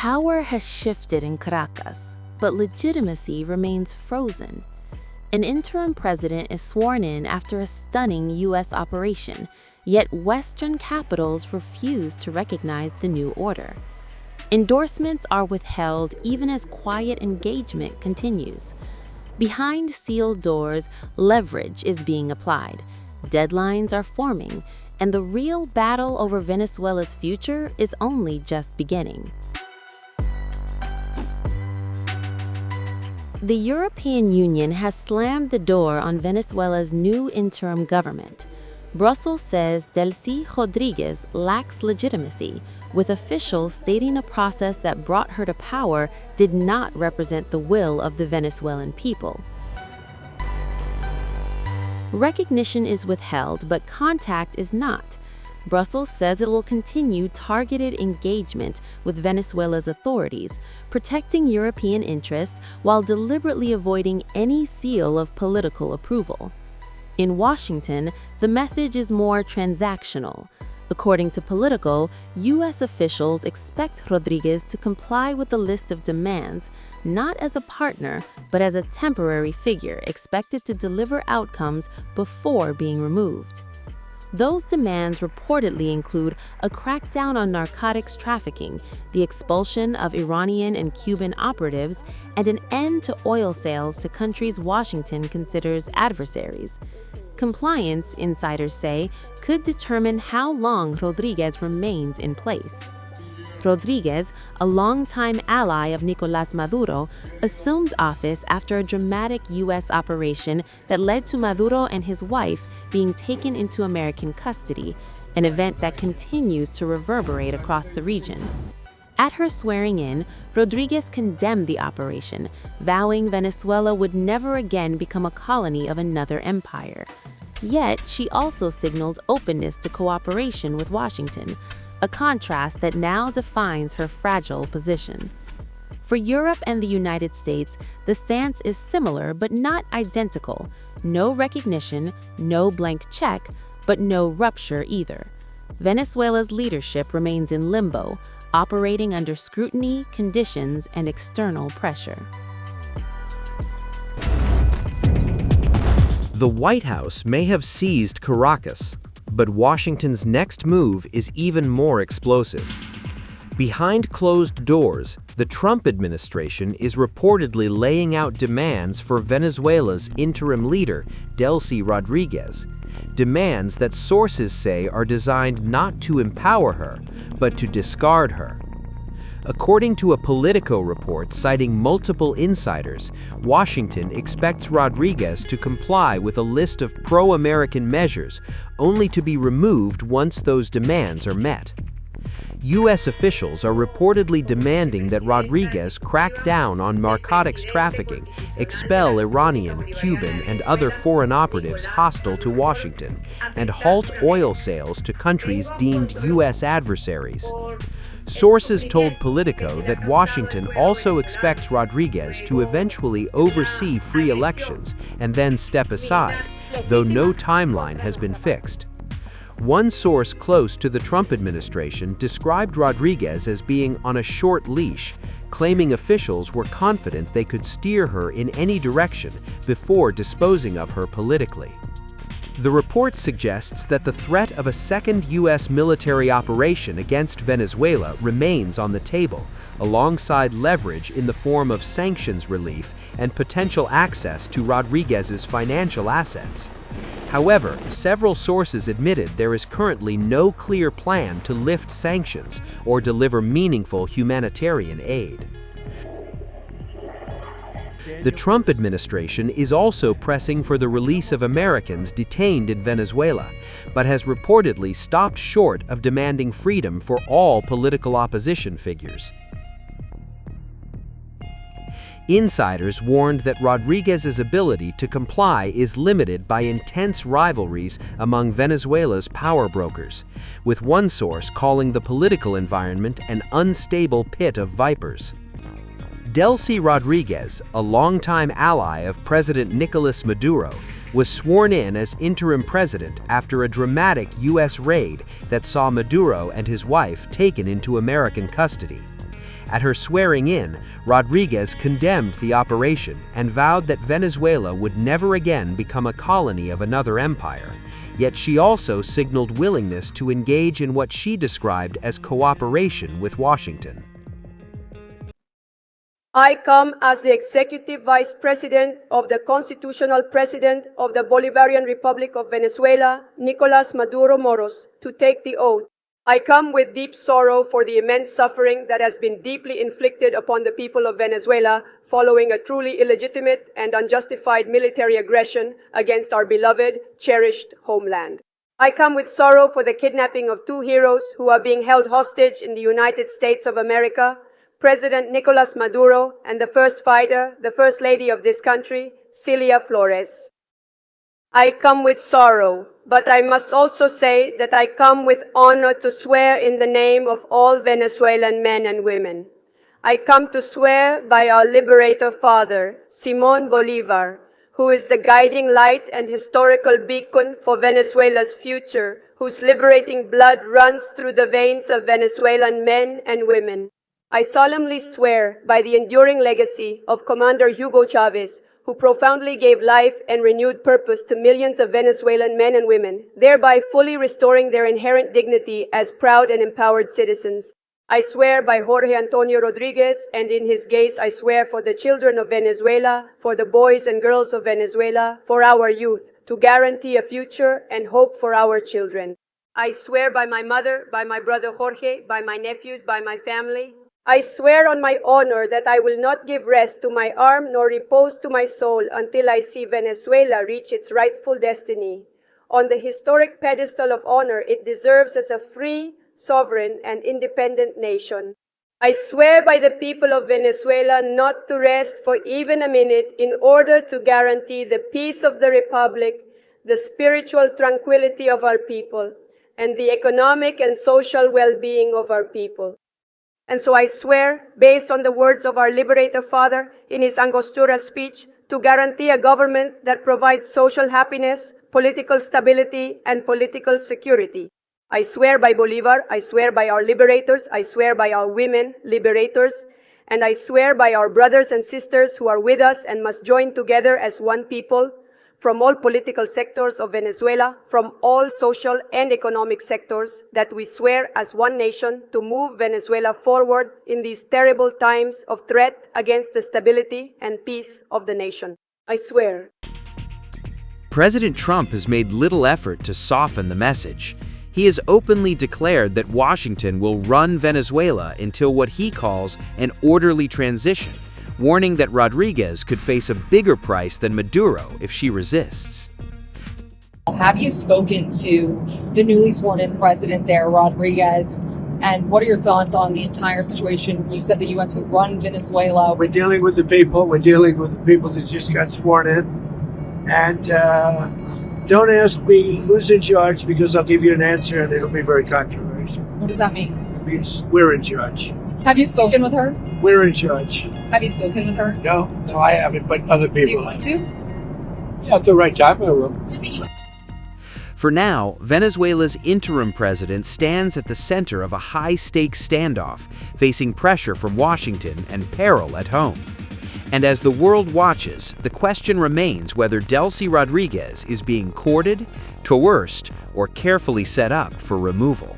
Power has shifted in Caracas, but legitimacy remains frozen. An interim president is sworn in after a stunning U.S. operation, yet Western capitals refuse to recognize the new order. Endorsements are withheld even as quiet engagement continues. Behind sealed doors, leverage is being applied, deadlines are forming, and the real battle over Venezuela's future is only just beginning. The European Union has slammed the door on Venezuela's new interim government. Brussels says Delcy Rodriguez lacks legitimacy, with officials stating a process that brought her to power did not represent the will of the Venezuelan people. Recognition is withheld, but contact is not. Brussels says it will continue targeted engagement with Venezuela's authorities, protecting European interests while deliberately avoiding any seal of political approval. In Washington, the message is more transactional. According to Politico, U.S. officials expect Rodriguez to comply with the list of demands, not as a partner, but as a temporary figure expected to deliver outcomes before being removed. Those demands reportedly include a crackdown on narcotics trafficking, the expulsion of Iranian and Cuban operatives, and an end to oil sales to countries Washington considers adversaries. Compliance, insiders say, could determine how long Rodriguez remains in place. Rodriguez, a longtime ally of Nicolás Maduro, assumed office after a dramatic U.S. operation that led to Maduro and his wife being taken into American custody, an event that continues to reverberate across the region. At her swearing-in, Rodriguez condemned the operation, vowing Venezuela would never again become a colony of another empire. Yet, she also signaled openness to cooperation with Washington, a contrast that now defines her fragile position. For Europe and the United States, the stance is similar but not identical. No recognition, no blank check, but no rupture either. Venezuela's leadership remains in limbo, operating under scrutiny, conditions, and external pressure. The White House may have seized Caracas, but Washington's next move is even more explosive. Behind closed doors, the Trump administration is reportedly laying out demands for Venezuela's interim leader, Delcy Rodriguez, demands that sources say are designed not to empower her, but to discard her. According to a Politico report citing multiple insiders, Washington expects Rodriguez to comply with a list of pro-American measures, only to be removed once those demands are met. U.S. officials are reportedly demanding that Rodriguez crack down on narcotics trafficking, expel Iranian, Cuban, and other foreign operatives hostile to Washington, and halt oil sales to countries deemed U.S. adversaries. Sources told Politico that Washington also expects Rodriguez to eventually oversee free elections and then step aside, though no timeline has been fixed. One source close to the Trump administration described Rodriguez as being on a short leash, claiming officials were confident they could steer her in any direction before disposing of her politically. The report suggests that the threat of a second U.S. military operation against Venezuela remains on the table, alongside leverage in the form of sanctions relief and potential access to Rodriguez's financial assets. However, several sources admitted there is currently no clear plan to lift sanctions or deliver meaningful humanitarian aid. The Trump administration is also pressing for the release of Americans detained in Venezuela, but has reportedly stopped short of demanding freedom for all political opposition figures. Insiders warned that Rodriguez's ability to comply is limited by intense rivalries among Venezuela's power brokers, with one source calling the political environment an unstable pit of vipers. Delcy Rodriguez, a longtime ally of President Nicolás Maduro, was sworn in as interim president after a dramatic U.S. raid that saw Maduro and his wife taken into American custody. At her swearing-in, Rodriguez condemned the operation and vowed that Venezuela would never again become a colony of another empire. Yet she also signaled willingness to engage in what she described as cooperation with Washington. I come as the Executive Vice President of the Constitutional President of the Bolivarian Republic of Venezuela, Nicolas Maduro Moros, to take the oath. I come with deep sorrow for the immense suffering that has been deeply inflicted upon the people of Venezuela following a truly illegitimate and unjustified military aggression against our beloved, cherished homeland. I come with sorrow for the kidnapping of two heroes who are being held hostage in the United States of America, President Nicolas Maduro and the first fighter, the First Lady of this country, Celia Flores. I come with sorrow, but I must also say that I come with honor to swear in the name of all Venezuelan men and women. I come to swear by our liberator father, Simón Bolívar, who is the guiding light and historical beacon for Venezuela's future, whose liberating blood runs through the veins of Venezuelan men and women. I solemnly swear by the enduring legacy of Commander Hugo Chavez, who profoundly gave life and renewed purpose to millions of Venezuelan men and women, thereby fully restoring their inherent dignity as proud and empowered citizens. I swear by Jorge Antonio Rodriguez, and in his case I swear for the children of Venezuela, for the boys and girls of Venezuela, for our youth, to guarantee a future and hope for our children. I swear by my mother, by my brother Jorge, by my nephews, by my family. I swear on my honor that I will not give rest to my arm nor repose to my soul until I see Venezuela reach its rightful destiny, on the historic pedestal of honor it deserves as a free, sovereign, and independent nation. I swear by the people of Venezuela not to rest for even a minute in order to guarantee the peace of the Republic, the spiritual tranquility of our people, and the economic and social well-being of our people. And so I swear, based on the words of our Liberator Father in his Angostura speech, to guarantee a government that provides social happiness, political stability, and political security. I swear by Bolívar, I swear by our liberators, I swear by our women liberators, and I swear by our brothers and sisters who are with us and must join together as one people, from all political sectors of Venezuela, from all social and economic sectors, that we swear as one nation to move Venezuela forward in these terrible times of threat against the stability and peace of the nation. I swear. President Trump has made little effort to soften the message. He has openly declared that Washington will run Venezuela until what he calls an orderly transition, warning that Rodriguez could face a bigger price than Maduro if she resists. Have you spoken to the newly sworn-in president there, Rodriguez? And what are your thoughts on the entire situation? You said the U.S. would run Venezuela. We're dealing with the people. We're dealing with the people that just got sworn in. And don't ask me who's in charge, because I'll give you an answer and it'll be very controversial. What does that mean? It means we're in charge. Have you spoken with her? We're in charge. Have you spoken with her? No, I haven't, but other people Do you want to? Yeah, at the right time I will. For now, Venezuela's interim president stands at the center of a high-stakes standoff, facing pressure from Washington and peril at home. And as the world watches, the question remains whether Delcy Rodriguez is being courted, coerced, or carefully set up for removal.